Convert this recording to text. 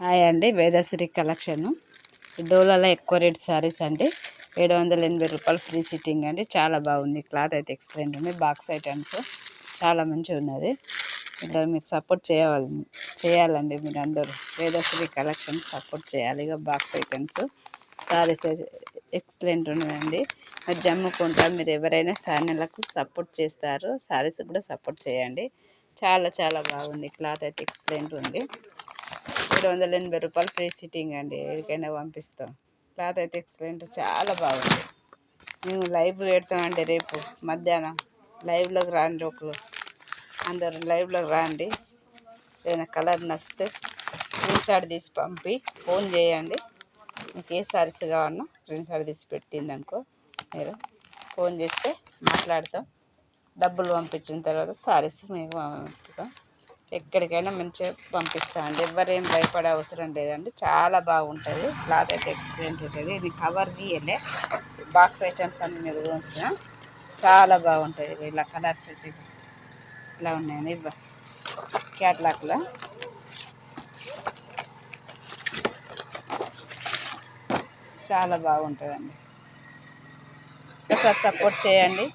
Hi అండి, Vedasri collection. డోలాలో ఎక్కువ rate saris అండి. 780 రూపాయలు ఫ్రీ సిట్టింగ్ అండి. చాలా బాగుంది. క్లాత్ అయితే ఎక్సలెంట్ ఉంది. బాక్స్ ఐటమ్స్ చాలా మంచిగా ఉన్నది. ఇలా మీరు సపోర్ట్ చేయాలండి. మీరు అందరూ వేదశ్రీ కలెక్షన్ సపోర్ట్ చేయాలి. ఇక బాక్స్ ఐటమ్స్ శారీస్ ఎక్సలెంట్ ఉన్నదండి. మరి జమ్ముకుంటా మీరు ఎవరైనా ఛానళ్ళకు సపోర్ట్ చేస్తారు, శారీస్ కూడా సపోర్ట్ చేయండి. చాలా చాలా బాగుంది. క్లాత్ అయితే ఎక్సలెంట్ ఉంది. 780 రూపాయలు ఫ్రీ సిట్టింగ్ అండి. ఎక్కడికైనా పంపిస్తాం. క్లాత్ అయితే ఎక్సలెంట్, చాలా బాగుంది. మేము లైవ్ పెడతామండి రేపు మధ్యాహ్నం. లైవ్లోకి రాండి, ఒకరు అందరు లైవ్లోకి రాండి. ఏదైనా కలర్ నచ్చితే స్క్రీన్ షాట్ తీసి పంపి ఫోన్ చేయండి. మీకు ఏ సారీస్ కావాలన్నా స్క్రీన్ షాట్ తీసి పెట్టింది అనుకో, మీరు ఫోన్ చేస్తే మాట్లాడతాం. డబ్బులు పంపించిన తర్వాత సారీస్ మేము పంపిస్తాం. ఎక్కడికైనా మంచిగా పంపిస్తామండి. ఎవరేం భయపడే అవసరం లేదండి. చాలా బాగుంటుంది. క్లాత్ అయితే ఎక్సలెంట్ ఉంటుంది. ఇది కవర్ గీయలే, బాక్స్ ఐటమ్స్ అన్ని మీరు చూసిన చాలా బాగుంటుంది. ఇలా కలర్స్ అయితే ఇలా ఉన్నాయండి. క్యాట్లాక్లో చాలా బాగుంటుందండి. ఒకసారి సపోర్ట్ చేయండి.